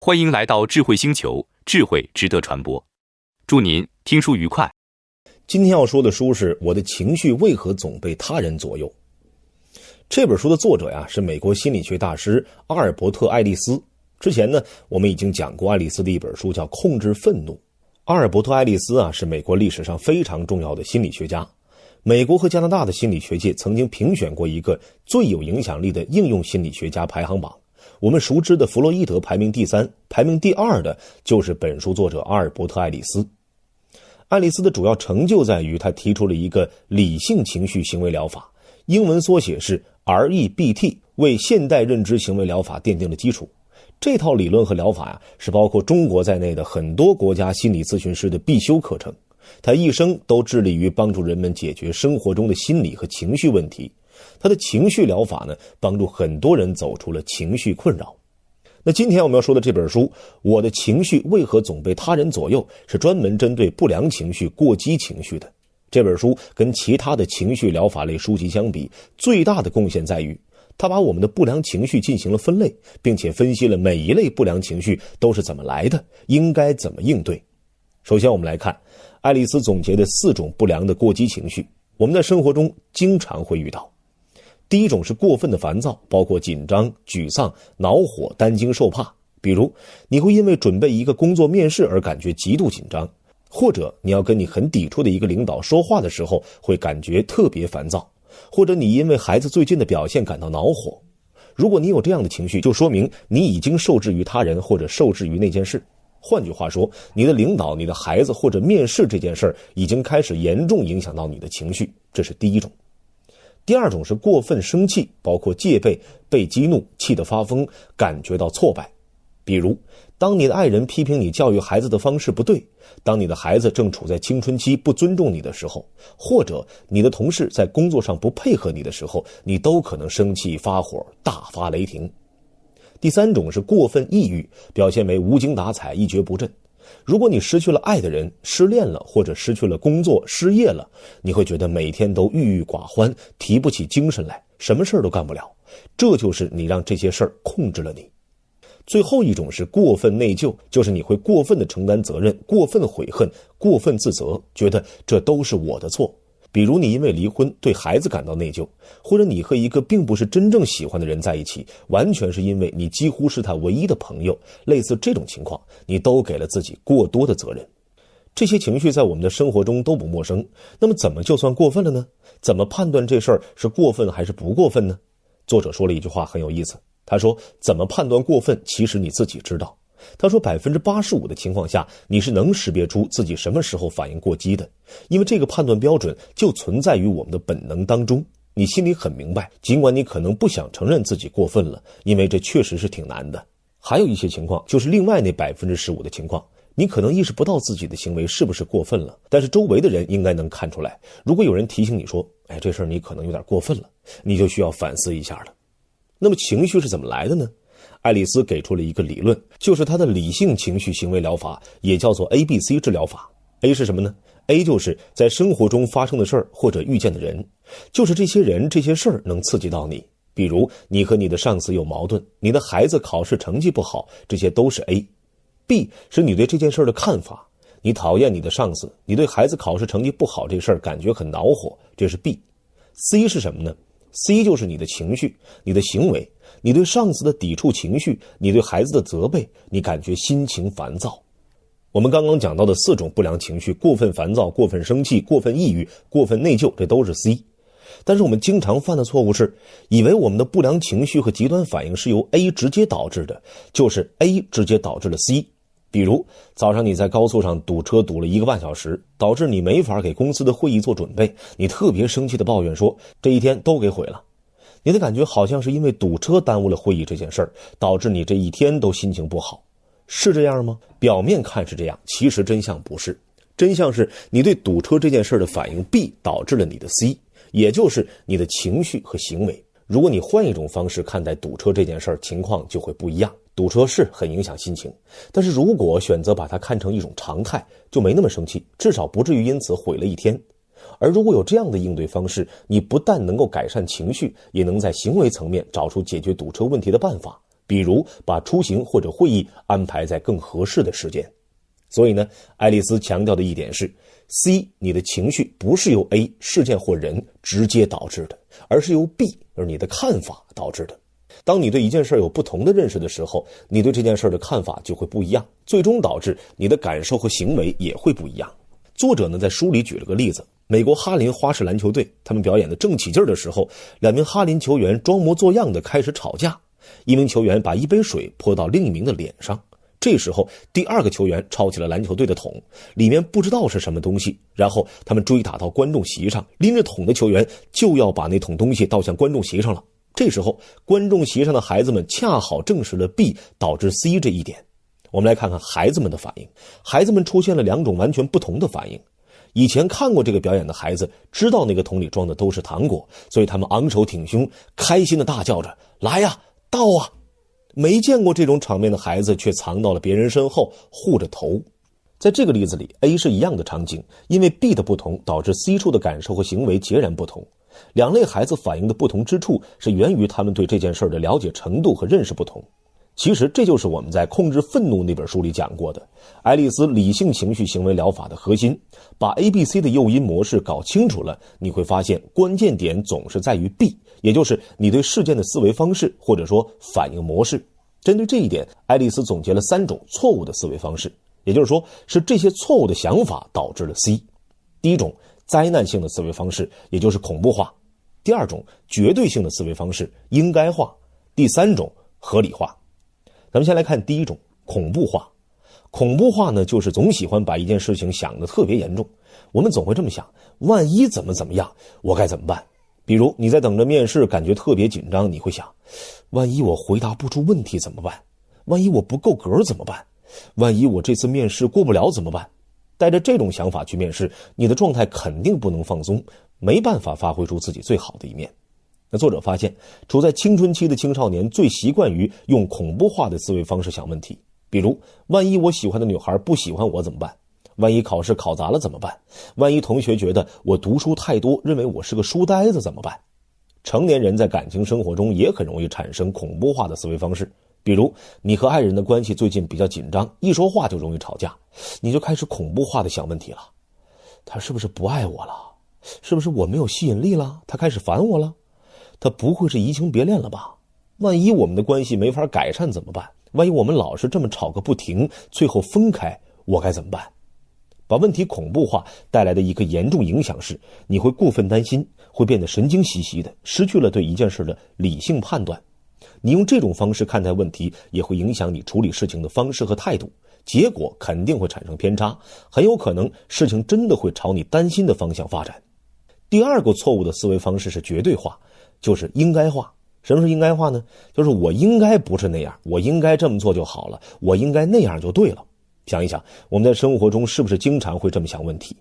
欢迎来到智慧星球，智慧值得传播。祝您听书愉快。今天要说的书是《我的情绪为何总被他人左右》。这本书的作者是美国心理学大师阿尔伯特·爱丽丝。之前呢，我们已经讲过爱丽丝的一本书叫《控制愤怒》。阿尔伯特·爱丽丝是美国历史上非常重要的心理学家。美国和加拿大的心理学界曾经评选过一个最有影响力的应用心理学家排行榜。我们熟知的弗洛伊德排名第3，排名第2的就是本书作者阿尔伯特·爱丽丝。爱丽丝的主要成就在于她提出了一个理性情绪行为疗法，英文缩写是 REBT， 为现代认知行为疗法奠定了基础。这套理论和疗法是包括中国在内的很多国家心理咨询师的必修课程。他一生都致力于帮助人们解决生活中的心理和情绪问题。他的情绪疗法呢，帮助很多人走出了情绪困扰。那今天我们要说的这本书《我的情绪为何总被他人左右》，是专门针对不良情绪、过激情绪的。这本书跟其他的情绪疗法类书籍相比，最大的贡献在于他把我们的不良情绪进行了分类，并且分析了每一类不良情绪都是怎么来的，应该怎么应对。首先我们来看爱丽丝总结的4种不良的过激情绪，我们在生活中经常会遇到。第一种是过分的烦躁，包括紧张、沮丧、恼火、担惊受怕。比如你会因为准备一个工作面试而感觉极度紧张，或者你要跟你很抵触的一个领导说话的时候会感觉特别烦躁，或者你因为孩子最近的表现感到恼火。如果你有这样的情绪，就说明你已经受制于他人或者受制于那件事。换句话说，你的领导、你的孩子或者面试这件事已经开始严重影响到你的情绪，这是第一种。第二种是过分生气，包括戒备、被激怒、气得发疯、感觉到挫败。比如当你的爱人批评你教育孩子的方式不对，当你的孩子正处在青春期不尊重你的时候，或者你的同事在工作上不配合你的时候，你都可能生气发火，大发雷霆。第三种是过分抑郁，表现为无精打采、一蹶不振。如果你失去了爱的人，失恋了，或者失去了工作，失业了，你会觉得每天都郁郁寡欢，提不起精神来，什么事都干不了。这就是你让这些事儿控制了你。最后一种是过分内疚，就是你会过分的承担责任，过分悔恨，过分自责，觉得这都是我的错。比如你因为离婚对孩子感到内疚，或者你和一个并不是真正喜欢的人在一起，完全是因为你几乎是他唯一的朋友，类似这种情况，你都给了自己过多的责任。这些情绪在我们的生活中都不陌生，那么怎么就算过分了呢？怎么判断这事儿是过分还是不过分呢？作者说了一句话很有意思，他说怎么判断过分，其实你自己知道。他说 85% 的情况下，你是能识别出自己什么时候反应过激的，因为这个判断标准就存在于我们的本能当中。你心里很明白，尽管你可能不想承认自己过分了，因为这确实是挺难的。还有一些情况，就是另外那 15% 的情况，你可能意识不到自己的行为是不是过分了，但是周围的人应该能看出来。如果有人提醒你说，这事儿你可能有点过分了，你就需要反思一下了。那么情绪是怎么来的呢？爱丽丝给出了一个理论，就是她的理性情绪行为疗法，也叫做 ABC 治疗法。A 是什么呢？ A 就是在生活中发生的事儿或者遇见的人，就是这些人这些事儿能刺激到你。比如你和你的上司有矛盾，你的孩子考试成绩不好，这些都是 A。 B 是你对这件事的看法，你讨厌你的上司，你对孩子考试成绩不好这事儿感觉很恼火，这是 B。 C 是什么呢？ C 就是你的情绪，你的行为，你对上司的抵触情绪，你对孩子的责备，你感觉心情烦躁。我们刚刚讲到的4种不良情绪，过分烦躁、过分生气、过分抑郁、过分内疚，这都是 C。 但是我们经常犯的错误是，以为我们的不良情绪和极端反应是由 A 直接导致的，就是 A 直接导致了 C。比如早上你在高速上堵车堵了1个半小时，导致你没法给公司的会议做准备，你特别生气的抱怨说这一天都给毁了。你的感觉好像是因为堵车耽误了会议这件事儿，导致你这一天都心情不好。是这样吗？表面看是这样，其实真相不是。真相是你对堵车这件事的反应 B 导致了你的 C， 也就是你的情绪和行为。如果你换一种方式看待堵车这件事儿，情况就会不一样。堵车是很影响心情，但是如果选择把它看成一种常态，就没那么生气，至少不至于因此毁了一天。而如果有这样的应对方式，你不但能够改善情绪，也能在行为层面找出解决堵车问题的办法。比如把出行或者会议安排在更合适的时间。所以呢，爱丽丝强调的一点是 C， 你的情绪不是由 A 事件或人直接导致的，而是由 B， 而你的看法导致的。当你对一件事有不同的认识的时候，你对这件事的看法就会不一样，最终导致你的感受和行为也会不一样。作者呢在书里举了个例子，美国哈林花式篮球队，他们表演的正起劲的时候，两名哈林球员装模作样的开始吵架，一名球员把一杯水泼到另一名的脸上。这时候第二个球员抄起了篮球队的桶，里面不知道是什么东西，然后他们追打到观众席上，拎着桶的球员就要把那桶东西倒向观众席上了。这时候观众席上的孩子们恰好证实了 B 导致 C 这一点。我们来看看孩子们的反应，孩子们出现了两种完全不同的反应。以前看过这个表演的孩子知道那个桶里装的都是糖果，所以他们昂首挺胸，开心的大叫着，来呀，倒啊。没见过这种场面的孩子却藏到了别人身后，护着头。在这个例子里 A 是一样的场景，因为 B 的不同导致 C 处的感受和行为截然不同。两类孩子反应的不同之处是源于他们对这件事的了解程度和认识不同。其实这就是我们在《控制愤怒》那本书里讲过的爱丽丝理性情绪行为疗法的核心。把 ABC 的诱因模式搞清楚了，你会发现关键点总是在于 B， 也就是你对事件的思维方式或者说反应模式。针对这一点，爱丽丝总结了3种错误的思维方式，也就是说是这些错误的想法导致了 C。 第一种灾难性的思维方式，也就是恐怖化；第二种绝对性的思维方式，应该化；第三种合理化。咱们先来看第一种恐怖化。恐怖化呢，就是总喜欢把一件事情想得特别严重。我们总会这么想，万一怎么样，我该怎么办？比如你在等着面试，感觉特别紧张，你会想，万一我回答不出问题怎么办？万一我不够格怎么办？万一我这次面试过不了怎么办？带着这种想法去面试，你的状态肯定不能放松，没办法发挥出自己最好的一面。那作者发现，处在青春期的青少年最习惯于用恐怖化的思维方式想问题。比如，万一我喜欢的女孩不喜欢我怎么办？万一考试考砸了怎么办？万一同学觉得我读书太多，认为我是个书呆子怎么办？成年人在感情生活中也很容易产生恐怖化的思维方式。比如，你和爱人的关系最近比较紧张，一说话就容易吵架，你就开始恐怖化的想问题了。他是不是不爱我了？是不是我没有吸引力了？他开始烦我了？他不会是移情别恋了吧？万一我们的关系没法改善怎么办？万一我们老是这么吵个不停，最后分开，我该怎么办？把问题恐怖化带来的一个严重影响是，你会过分担心，会变得神经兮兮的，失去了对一件事的理性判断。你用这种方式看待问题，也会影响你处理事情的方式和态度，结果肯定会产生偏差，很有可能事情真的会朝你担心的方向发展。第二个错误的思维方式是绝对化，就是应该化。什么是应该化呢？就是我应该不是那样，我应该这么做就好了，我应该那样就对了。想一想，我们在生活中是不是经常会这么想问题？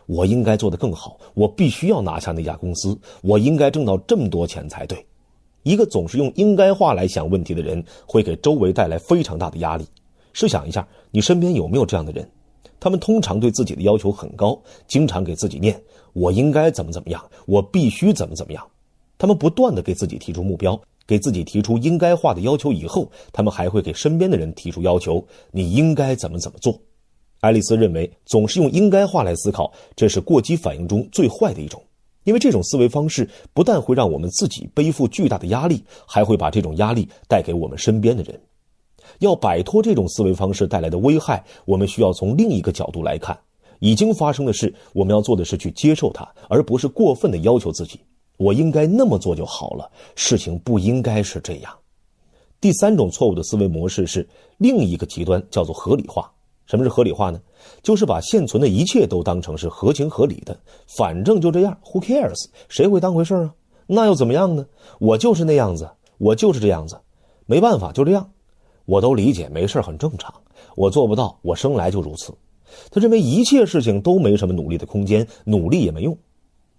我应该做得更好，我必须要拿下那家公司，我应该挣到这么多钱才对。一个总是用应该化来想问题的人，会给周围带来非常大的压力。试想一下，你身边有没有这样的人？他们通常对自己的要求很高，经常给自己念我应该怎么样，我必须怎么样。他们不断地给自己提出目标，给自己提出应该化的要求以后，他们还会给身边的人提出要求，你应该怎么做。爱丽丝认为，总是用应该化来思考，这是过激反应中最坏的一种。因为这种思维方式不但会让我们自己背负巨大的压力，还会把这种压力带给我们身边的人。要摆脱这种思维方式带来的危害，我们需要从另一个角度来看，已经发生的事，我们要做的是去接受它，而不是过分的要求自己。我应该那么做就好了，事情不应该是这样。第三种错误的思维模式是另一个极端，叫做合理化。什么是合理化呢？就是把现存的一切都当成是合情合理的，反正就这样 ，Who cares？ 谁会当回事啊？那又怎么样呢？我就是那样子，我就是这样子，没办法，就这样。我都理解，没事很正常。我做不到，我生来就如此。他认为一切事情都没什么努力的空间，努力也没用。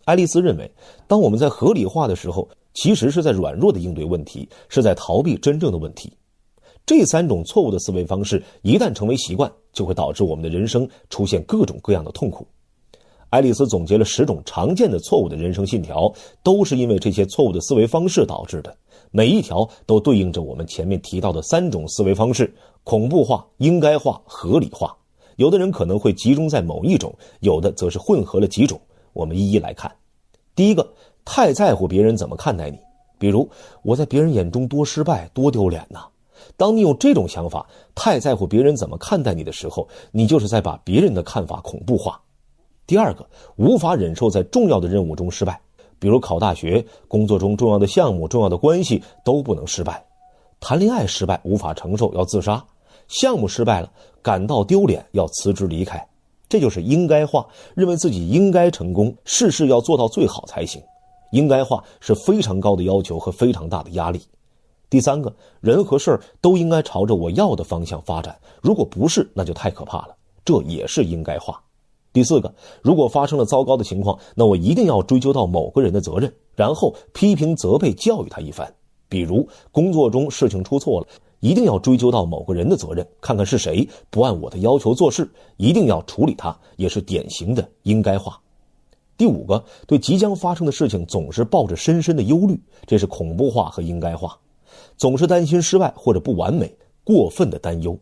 爱丽丝认为，当我们在合理化的时候，其实是在软弱的应对问题，是在逃避真正的问题。这三种错误的思维方式一旦成为习惯，就会导致我们的人生出现各种各样的痛苦。爱丽丝总结了10种常见的错误的人生信条，都是因为这些错误的思维方式导致的。每一条都对应着我们前面提到的3种思维方式：恐怖化、应该化、合理化。有的人可能会集中在某一种，有的则是混合了几种。我们一一来看。第一个，太在乎别人怎么看待你。比如，我在别人眼中多失败、多丢脸呐。当你有这种想法，太在乎别人怎么看待你的时候，你就是在把别人的看法恐怖化。第二个，无法忍受在重要的任务中失败，比如考大学、工作中重要的项目、重要的关系都不能失败。谈恋爱失败无法承受要自杀，项目失败了感到丢脸要辞职离开。这就是应该化，认为自己应该成功，事事要做到最好才行。应该化是非常高的要求和非常大的压力。第三个，人和事儿都应该朝着我要的方向发展，如果不是，那就太可怕了，这也是应该化。第四个，如果发生了糟糕的情况，那我一定要追究到某个人的责任，然后批评责备教育他一番。比如工作中事情出错了，一定要追究到某个人的责任，看看是谁不按我的要求做事，一定要处理他，也是典型的应该化。第五个，对即将发生的事情总是抱着深深的忧虑，这是恐怖化和应该化，总是担心失败或者不完美，过分的担忧。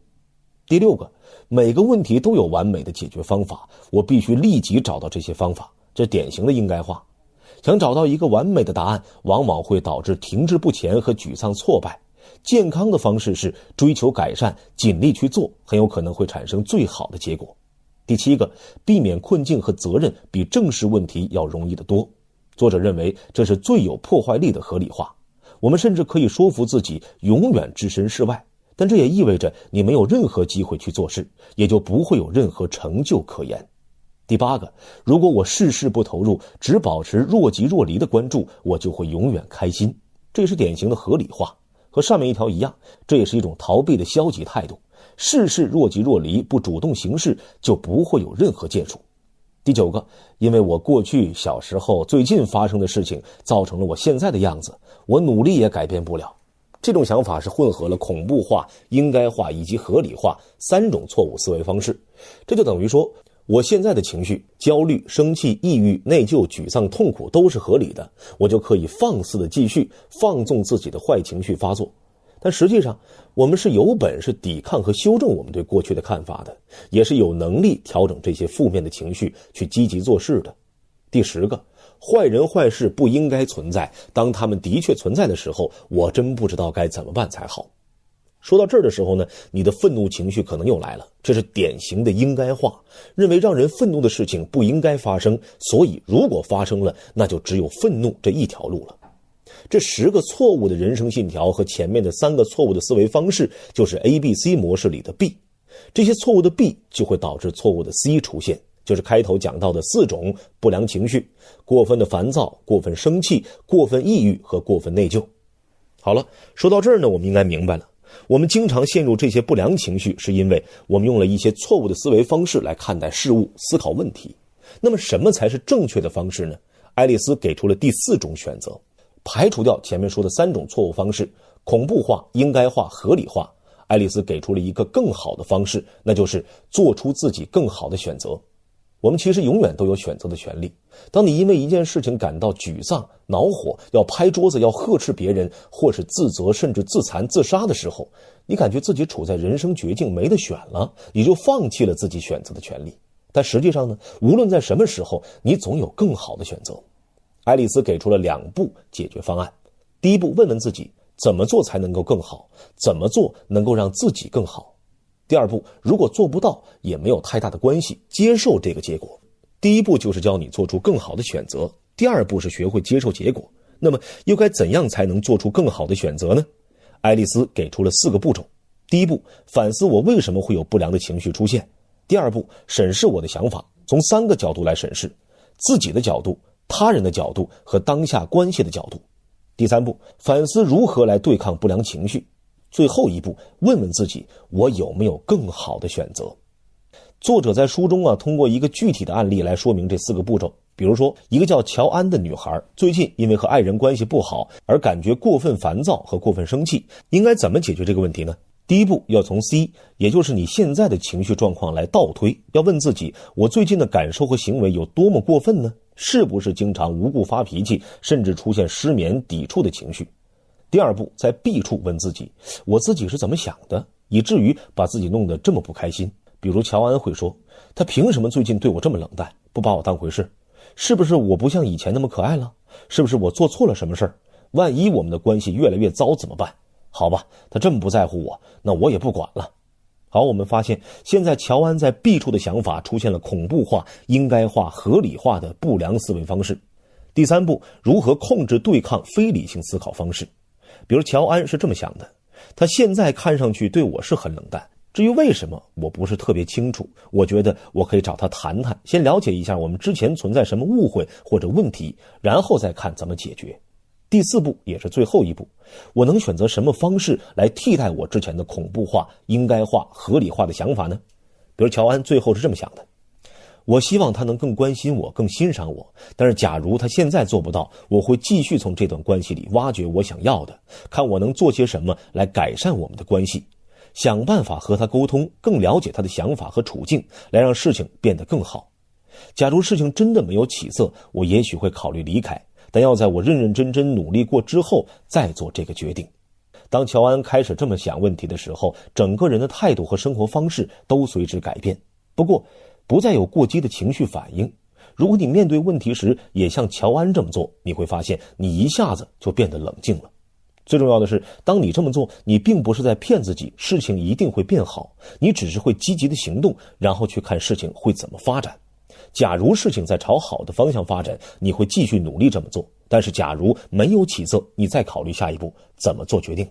第六个，每个问题都有完美的解决方法，我必须立即找到这些方法，这典型的应该化。想找到一个完美的答案，往往会导致停滞不前和沮丧挫败。健康的方式是追求改善，尽力去做，很有可能会产生最好的结果。第七个，避免困境和责任比正视问题要容易得多。作者认为这是最有破坏力的合理化。我们甚至可以说服自己永远置身事外，但这也意味着你没有任何机会去做事，也就不会有任何成就可言。第八个，如果我事事不投入，只保持若即若离的关注，我就会永远开心。这也是典型的合理化，和上面一条一样，这也是一种逃避的消极态度。事事若即若离，不主动行事，就不会有任何建树。第九个，因为我过去小时候最近发生的事情造成了我现在的样子，我努力也改变不了。这种想法是混合了恐怖化、应该化以及合理化3种错误思维方式。这就等于说，我现在的情绪焦虑、生气、抑郁、内疚、沮丧、痛苦都是合理的，我就可以放肆的继续放纵自己的坏情绪发作。但实际上，我们是有本事抵抗和修正我们对过去的看法的，也是有能力调整这些负面的情绪去积极做事的。第10个，坏人坏事不应该存在，当他们的确存在的时候，我真不知道该怎么办才好。说到这儿的时候呢，你的愤怒情绪可能又来了，这是典型的应该化，认为让人愤怒的事情不应该发生，所以如果发生了，那就只有愤怒这一条路了。这10个错误的人生信条和前面的3个错误的思维方式，就是 ABC 模式里的 B。这些错误的 B 就会导致错误的 C 出现，就是开头讲到的4种不良情绪：过分的烦躁、过分生气、过分抑郁和过分内疚。好了，说到这儿呢，我们应该明白了，我们经常陷入这些不良情绪，是因为我们用了一些错误的思维方式来看待事物、思考问题。那么什么才是正确的方式呢？爱丽丝给出了第4种选择，排除掉前面说的3种错误方式，恐怖化、应该化、合理化，爱丽丝给出了一个更好的方式，那就是做出自己更好的选择。我们其实永远都有选择的权利。当你因为一件事情感到沮丧、恼火，要拍桌子、要呵斥别人，或是自责甚至自残自杀的时候，你感觉自己处在人生绝境，没得选了，你就放弃了自己选择的权利。但实际上呢，无论在什么时候，你总有更好的选择。爱丽丝给出了2步解决方案。第一步，问问自己怎么做才能够更好，怎么做能够让自己更好。第二步，如果做不到也没有太大的关系，接受这个结果。第一步就是教你做出更好的选择，第二步是学会接受结果。那么又该怎样才能做出更好的选择呢？爱丽丝给出了4个步骤。第一步，反思我为什么会有不良的情绪出现。第二步，审视我的想法，从3个角度来审视：自己的角度、他人的角度和当下关系的角度。第3步，反思如何来对抗不良情绪。最后一步，问问自己，我有没有更好的选择。作者在书中通过一个具体的案例来说明这4个步骤。比如说，一个叫乔安的女孩，最近因为和爱人关系不好而感觉过分烦躁和过分生气，应该怎么解决这个问题呢？第一步要从 C， 也就是你现在的情绪状况来倒推，要问自己，我最近的感受和行为有多么过分呢？是不是经常无故发脾气，甚至出现失眠、抵触的情绪？第二步，在 B 处问自己，我自己是怎么想的，以至于把自己弄得这么不开心。比如乔安会说，他凭什么最近对我这么冷淡，不把我当回事？是不是我不像以前那么可爱了？是不是我做错了什么事儿？万一我们的关系越来越糟怎么办？好吧，他这么不在乎我，那我也不管了。好，我们发现现在乔安在 B 处的想法出现了恐怖化、应该化、合理化的不良思维方式。第三步，如何控制对抗非理性思考方式。比如乔安是这么想的，他现在看上去对我是很冷淡，至于为什么我不是特别清楚，我觉得我可以找他谈谈，先了解一下我们之前存在什么误会或者问题，然后再看怎么解决。第四步也是最后一步，我能选择什么方式来替代我之前的恐怖化、应该化、合理化的想法呢？比如乔安最后是这么想的，我希望他能更关心我、更欣赏我，但是假如他现在做不到，我会继续从这段关系里挖掘我想要的，看我能做些什么来改善我们的关系，想办法和他沟通，更了解他的想法和处境，来让事情变得更好。假如事情真的没有起色，我也许会考虑离开，但要在我认认真真努力过之后再做这个决定。当乔安开始这么想问题的时候，整个人的态度和生活方式都随之改变。不过不再有过激的情绪反应。如果你面对问题时也像乔安这么做，你会发现你一下子就变得冷静了。最重要的是，当你这么做，你并不是在骗自己事情一定会变好，你只是会积极的行动，然后去看事情会怎么发展。假如事情在朝好的方向发展，你会继续努力这么做，但是假如没有起色，你再考虑下一步怎么做决定。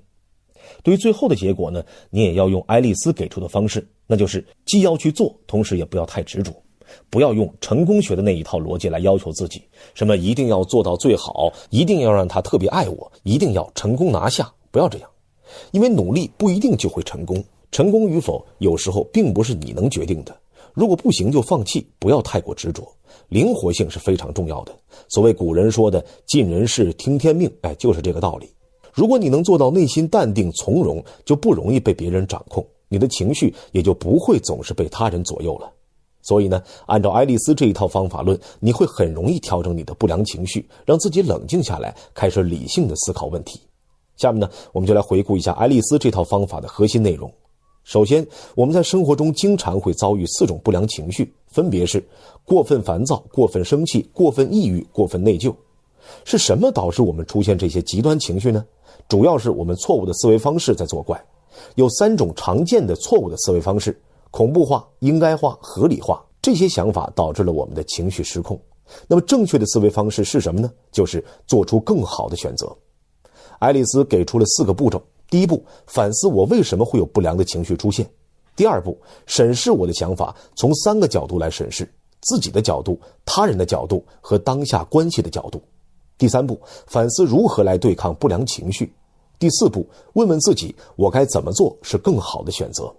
对于最后的结果呢，你也要用爱丽丝给出的方式，那就是既要去做，同时也不要太执着，不要用成功学的那一套逻辑来要求自己，什么一定要做到最好，一定要让他特别爱我，一定要成功拿下，不要这样。因为努力不一定就会成功，成功与否有时候并不是你能决定的。如果不行就放弃，不要太过执着，灵活性是非常重要的。所谓古人说的尽人事听天命，就是这个道理。如果你能做到内心淡定从容，就不容易被别人掌控，你的情绪也就不会总是被他人左右了。所以呢，按照爱丽丝这一套方法论，你会很容易调整你的不良情绪，让自己冷静下来，开始理性的思考问题。下面呢，我们就来回顾一下爱丽丝这套方法的核心内容。首先，我们在生活中经常会遭遇4种不良情绪，分别是过分烦躁、过分生气、过分抑郁、过分内疚。是什么导致我们出现这些极端情绪呢？主要是我们错误的思维方式在作怪。有3种常见的错误的思维方式：恐怖化、应该化、合理化。这些想法导致了我们的情绪失控。那么正确的思维方式是什么呢？就是做出更好的选择。爱丽丝给出了4个步骤。第一步，反思我为什么会有不良的情绪出现。第二步，审视我的想法，从3个角度来审视：自己的角度、他人的角度和当下关系的角度。第三步，反思如何来对抗不良情绪。第4步，问问自己，我该怎么做是更好的选择。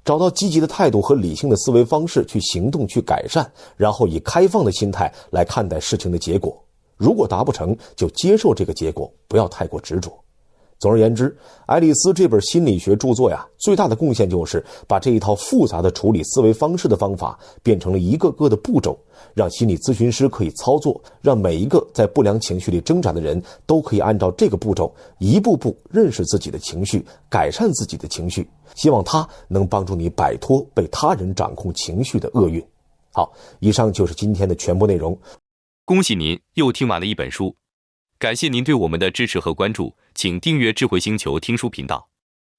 找到积极的态度和理性的思维方式去行动去改善，然后以开放的心态来看待事情的结果。如果达不成，就接受这个结果，不要太过执着。总而言之，爱丽丝这本心理学著作最大的贡献就是把这一套复杂的处理思维方式的方法变成了一个个的步骤，让心理咨询师可以操作，让每一个在不良情绪里挣扎的人都可以按照这个步骤一步步认识自己的情绪，改善自己的情绪，希望它能帮助你摆脱被他人掌控情绪的厄运。好，以上就是今天的全部内容。恭喜您又听完了一本书，感谢您对我们的支持和关注，请订阅智慧星球听书频道，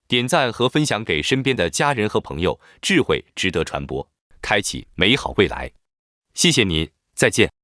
点赞和分享给身边的家人和朋友，智慧值得传播，开启美好未来。谢谢您，再见。